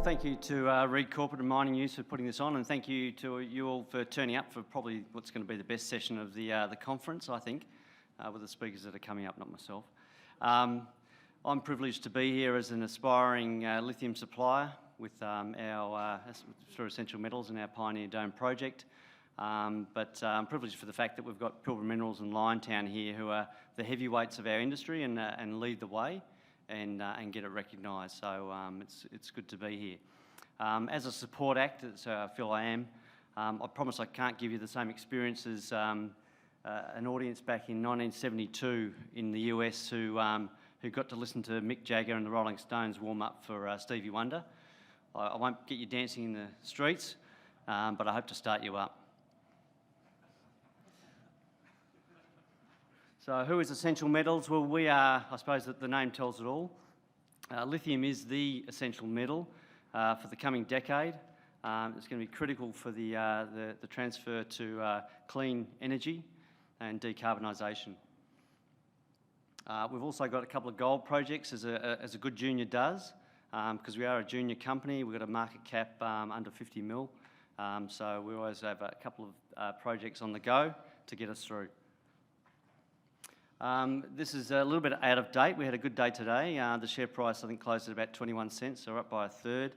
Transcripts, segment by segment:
Thank you to Reed Corporate and Mining Use for putting this on, and thank you to you all for turning up for probably what's going to be the best session of the conference, I think, with the speakers that are coming up, not myself. I'm privileged to be here as an aspiring lithium supplier with through Essential Metals and our Pioneer Dome project. But I'm privileged for the fact that we've got Pilbara Minerals and Liontown here, who are the heavyweights of our industry and lead the way and get it recognised. So it's good to be here. As a support act, so I feel I am. I promise I can't give you the same experience as an audience back in 1972 in the US who got to listen to Mick Jagger and the Rolling Stones warm up for Stevie Wonder. I won't get you dancing in the streets, but I hope to start you up. So who is Essential Metals? Well, we are, I suppose that the name tells it all. Lithium is the essential metal for the coming decade. It's going to be critical for the transfer to clean energy and decarbonisation. We've also got a couple of gold projects, as a good junior does, because we are a junior company. We've got a market cap under 50 mil, so we always have a couple of projects on the go to get us through. This is a little bit out of date. We had a good day today. The share price, I think, closed at about 21 cents, so we're up by a third.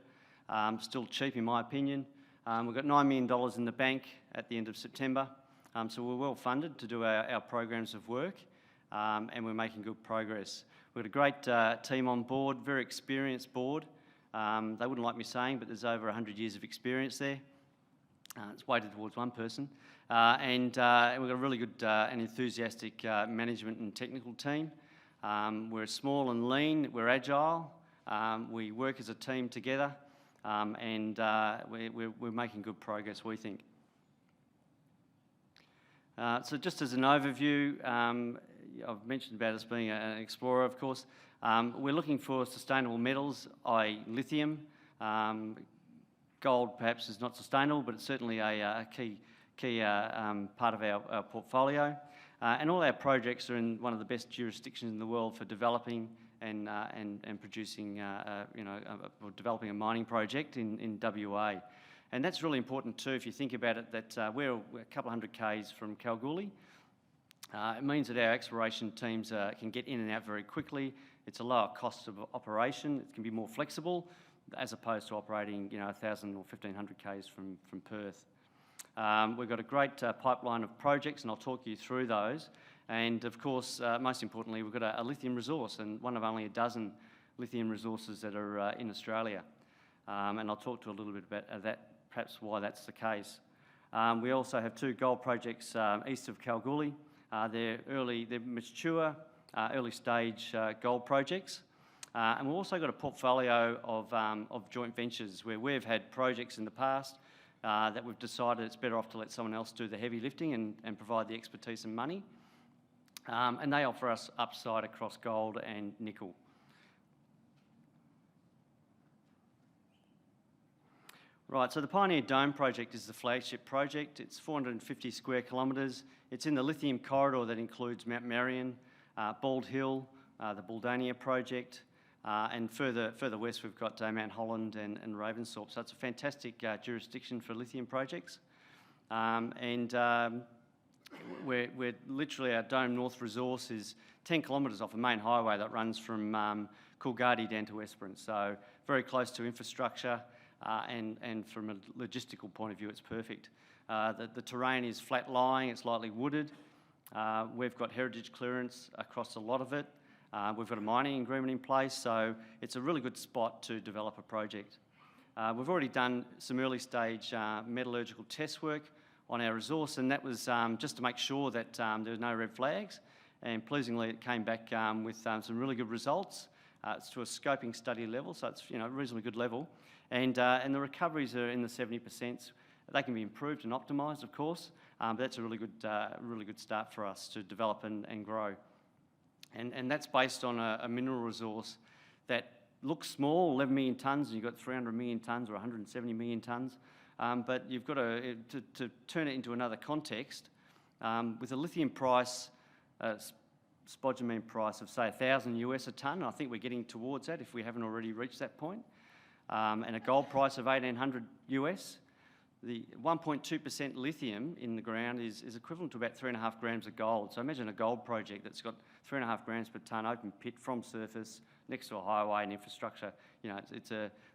Still cheap, in my opinion. We've got $9 million in the bank at the end of September, so we're well funded to do our programs of work, and we're making good progress. We've got a great team on board, very experienced board. They wouldn't like me saying, but there's over 100 years of experience there. It's weighted towards one person. And we've got a really good and enthusiastic management and technical team. We're small and lean, we're agile, we work as a team together, and we're making good progress, we think. So just as an overview, I've mentioned about us being an explorer, of course. We're looking for sustainable metals, i.e. lithium. Gold perhaps is not sustainable, but it's certainly a key part of our portfolio. And all our projects are in one of the best jurisdictions in the world for developing and producing, developing a mining project in WA. And that's really important too, if you think about it, that we're a couple of hundred k's from Kalgoorlie. It means that our exploration teams can get in and out very quickly. It's a lower cost of operation. It can be more flexible, as opposed to operating, 1,000 or 1,500 k's from Perth. We've got a great pipeline of projects, and I'll talk you through those. And of course, most importantly, we've got a lithium resource, and one of only a dozen lithium resources that are in Australia. And I'll talk to a little bit about that, perhaps why that's the case. We also have two gold projects east of Kalgoorlie. They're mature, early stage gold projects. And we've also got a portfolio of joint ventures where we've had projects in the past that we've decided it's better off to let someone else do the heavy lifting and provide the expertise and money. And they offer us upside across gold and nickel. Right, so the Pioneer Dome project is the flagship project. It's 450 square kilometres. It's in the lithium corridor that includes Mount Marion, Bald Hill, the Buldania project, and further west we've got Mount Holland and Ravensthorpe. So it's a fantastic jurisdiction for lithium projects. We're literally, our Dome North resource is 10 kilometres off a main highway that runs from Coolgardie down to Esperance. So very close to infrastructure, and from a logistical point of view, it's perfect. The terrain is flat lying, it's lightly wooded. We've got heritage clearance across a lot of it. We've got a mining agreement in place, so it's a really good spot to develop a project. We've already done some early stage metallurgical test work on our resource, and that was just to make sure that there were no red flags. And pleasingly, it came back with some really good results. It's to a scoping study level, so it's a reasonably good level. And the recoveries are in the 70%. They can be improved and optimised, of course, but that's a really good start for us to develop and grow. And that's based on a mineral resource that looks small, 11 million tonnes, and you've got 300 million tonnes or 170 million tonnes. But you've got to turn it into another context. With a lithium price, spodumene price of say $1,000 US a tonne, I think we're getting towards that if we haven't already reached that point. and a gold price of 1,800 US. The 1.2% lithium in the ground is equivalent to about 3.5 grams of gold. So imagine a gold project that's got 3.5 grams per tonne open pit from surface next to a highway and infrastructure. You know,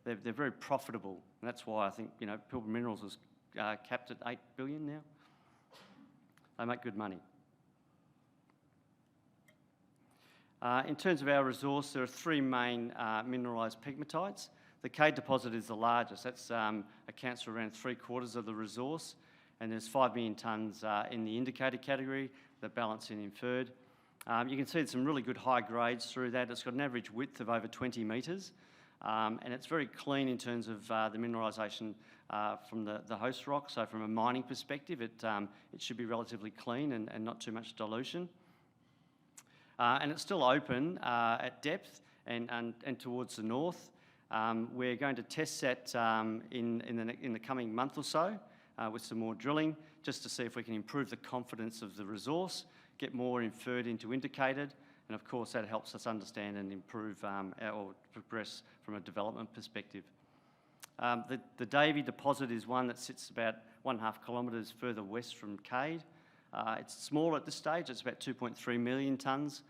they're very profitable. And that's why I think, you know, Pilbara Minerals is capped at 8 billion now. They make good money. In terms of our resource, there are three main mineralised pegmatites. The Cade deposit is the largest. That accounts for around 3/4 of the resource, and there's 5 million tonnes in the indicated category, the balance in inferred. You can see some really good high grades through that. It's got an average width of over 20 metres, and it's very clean in terms of the mineralisation from the host rock. So from a mining perspective, it should be relatively clean and not too much dilution. And it's still open at depth and towards the north. We're going to test that in the coming month or so with some more drilling, just to see if we can improve the confidence of the resource, get more inferred into indicated, and of course that helps us understand and improve or progress from a development perspective. The Davey deposit is one that sits about 1.5 kilometres further west from Cade. It's small at this stage, it's about 2.3 million tonnes.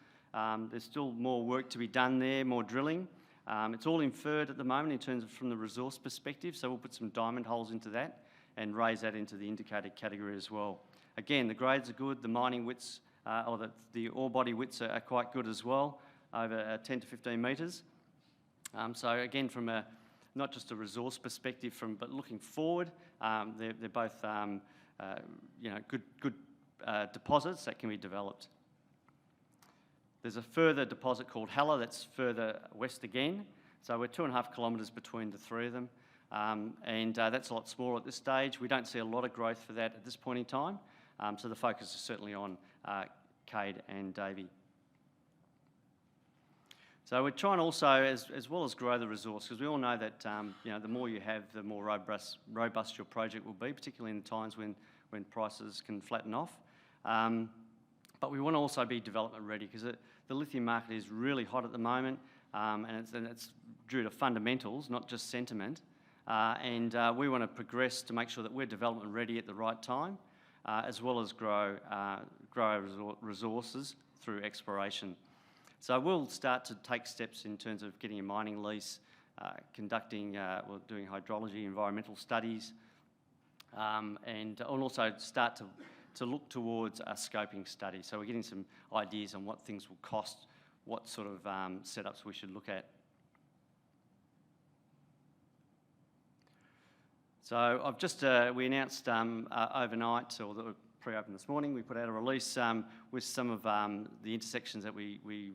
There's still more work to be done there, more drilling. It's all inferred at the moment in terms of from the resource perspective, so we'll put some diamond holes into that and raise that into the indicated category as well. Again, the grades are good, the mining widths, or the ore body widths are quite good as well, over 10 to 15 metres. So again, from not just a resource perspective, but looking forward, they're both you know, good deposits that can be developed. There's a further deposit called Hella that's further west again. So we're 2.5 kilometres between the three of them. And that's a lot smaller at this stage. We don't see a lot of growth for that at this point in time. So the focus is certainly on Cade and Davey. So we're trying also, as well as grow the resource, because we all know that you know, the more you have, the more robust your project will be, particularly in times when prices can flatten off. But we want to also be development ready, because the lithium market is really hot at the moment, and it's due to fundamentals, not just sentiment. And we want to progress to make sure that we're development ready at the right time, as well as grow our resources through exploration. So we'll start to take steps in terms of getting a mining lease, doing hydrology, environmental studies, and also start to look towards a scoping study. So we're getting some ideas on what things will cost, what sort of setups we should look at. So I've just, we announced overnight, or that were pre-opened this morning, we put out a release with some of the intersections that we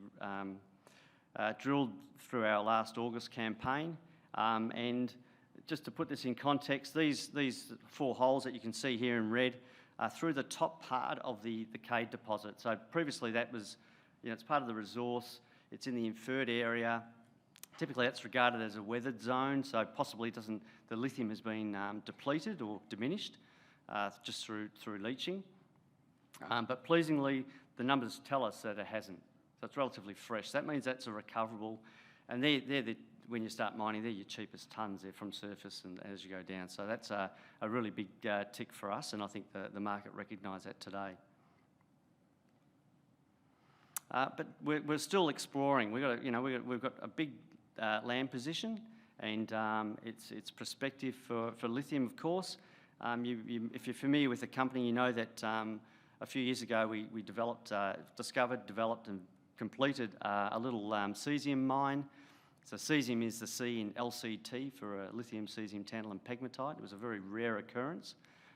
drilled through our last August campaign. And just to put this in context, these 4 holes that you can see here in red are through the top part of the Cade deposit. So previously that was, you know, it's part of the resource, it's in the inferred area. Typically that's regarded as a weathered zone, so possibly the lithium has been depleted or diminished just through leaching. But pleasingly, the numbers tell us that it hasn't. So it's relatively fresh. That means that's a recoverable, and when you start mining, they're your cheapest tonnes. They're from surface and as you go down. So that's a really big tick for us, and I think the market recognise that today. But we're still exploring. We've got a big land position, and it's prospective for lithium, of course. If you're familiar with the company, you know that a few years ago we discovered, developed and completed a little cesium mine. So cesium is the C in LCT for a lithium cesium tantalum pegmatite. It was a very rare occurrence,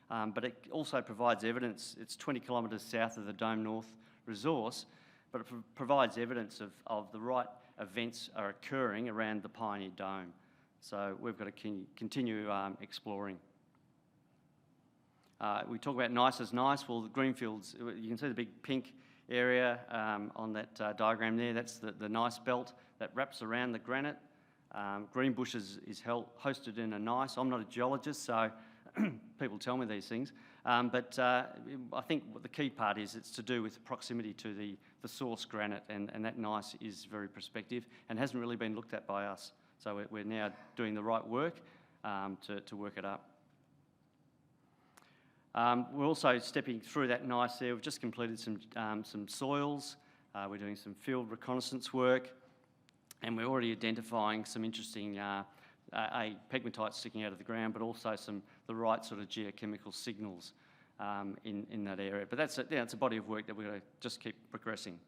but it also provides evidence. It's 20 kilometres south of the Dome North resource, but it provides evidence of the right events are occurring around the Pioneer Dome. So we've got to continue exploring. We talk about nice as nice. Well, the greenfields, you can see the big pink area on that diagram there. That's the gneiss belt that wraps around the granite. Greenbushes is hosted in a gneiss. I'm not a geologist, so people tell me these things. But I think what the key part is, it's to do with the proximity to the source granite, and that gneiss is very prospective and hasn't really been looked at by us So we're now doing the right work to work it up. We're also stepping through that nice there. We've just completed some soils. We're doing some field reconnaissance work, and we're already identifying some interesting pegmatites sticking out of the ground, but also the right sort of geochemical signals in that area. But it's a body of work that we're going to just keep progressing.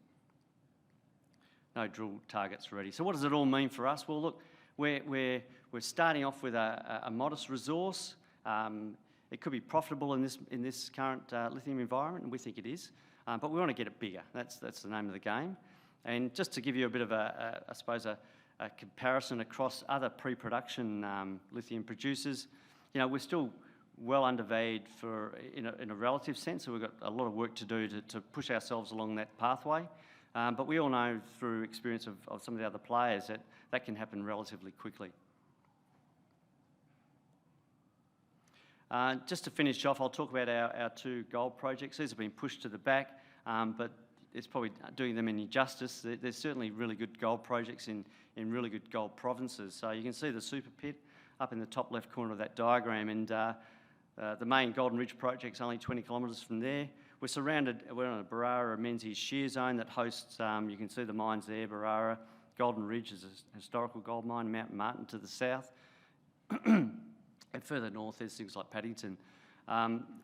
No drill targets ready. So what does it all mean for us? Well, look, we're starting off with a modest resource. It could be profitable in this current lithium environment, and we think it is. But we want to get it bigger. That's the name of the game. And just to give you a bit of I suppose a comparison across other pre-production lithium producers, we're still well undervalued in a relative sense. So we've got a lot of work to do to push ourselves along that pathway. But we all know through experience of some of the other players that can happen relatively quickly. Just to finish off, I'll talk about our 2 gold projects. These have been pushed to the back, but it's probably doing them any justice. There's certainly really good gold projects in really good gold provinces. So you can see the super pit up in the top left corner of that diagram, and the main Golden Ridge project's only 20 kilometres from there. We're on a Barara Menzies shear zone that hosts, you can see the mines there, Barara. Golden Ridge is a historical gold mine, Mount Martin to the south. And further north, there's things like Paddington.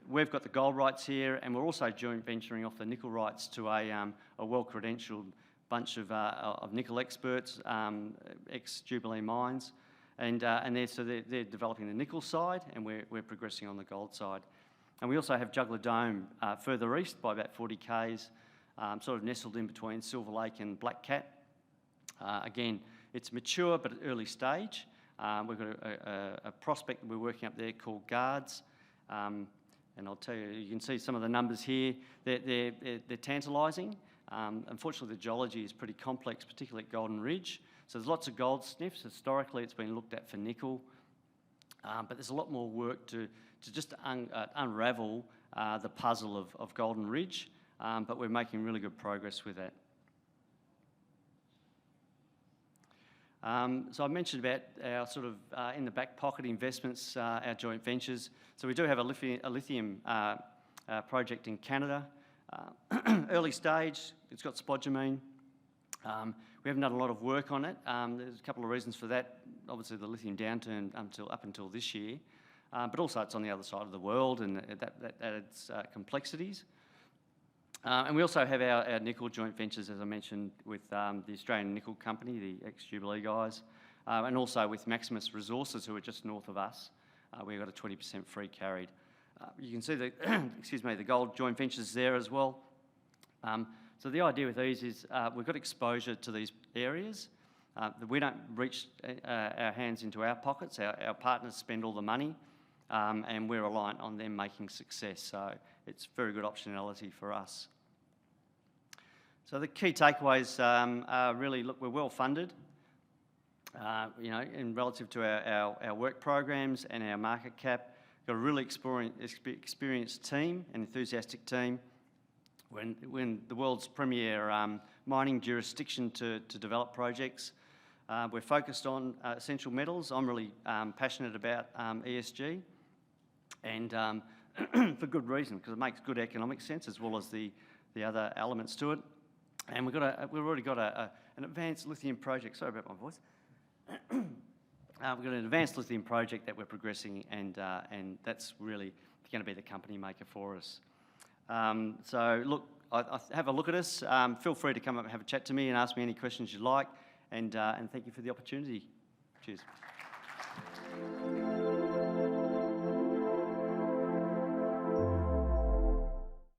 We've got the gold rights here, and we're also joint venturing off the nickel rights to a well-credentialed bunch of nickel experts, ex-Jubilee mines, and they're developing the nickel side, and we're progressing on the gold side. And we also have Juggler Dome further east by about 40 k's, sort of nestled in between Silver Lake and Black Cat. Again, it's mature but at early stage. We've got a prospect that we're working up there called Guards, and I'll tell you, you can see some of the numbers here. They're tantalising. Unfortunately, the geology is pretty complex, particularly at Golden Ridge. So there's lots of gold sniffs. Historically, it's been looked at for nickel, but there's a lot more work to just unravel the puzzle of Golden Ridge, but we're making really good progress with that. So I mentioned about our sort of in the back pocket investments, our joint ventures. So we do have a lithium project in Canada, early stage. It's got spodumene. We haven't done a lot of work on it. There's a couple of reasons for that. Obviously, the lithium downturn up until this year, but also it's on the other side of the world, and that adds complexities. And we also have our nickel joint ventures, as I mentioned, with the Australian Nickel Company, the ex-Jubilee guys, and also with Maximus Resources, who are just north of us. We've got a 20% free carried. You can see the, the gold joint ventures there as well. So the idea with these is we've got exposure to these areas. We don't reach our hands into our pockets. Our partners spend all the money, and we're reliant on them making success. So it's very good optionality for us. So the key takeaways are really, look, we're well funded, in relative to our work programs and our market cap. Got a really experienced team, an enthusiastic team. When the world's premier mining jurisdiction to develop projects. We're focused on essential metals. I'm really passionate about ESG, and for good reason, because it makes good economic sense as well as the other elements to it. And we've already got an advanced lithium project. Sorry about my voice. We've got an advanced lithium project that we're progressing, and that's really going to be the company maker for us. So look, have a look at us. Feel free to come up and have a chat to me and ask me any questions you like. And thank you for the opportunity. Cheers.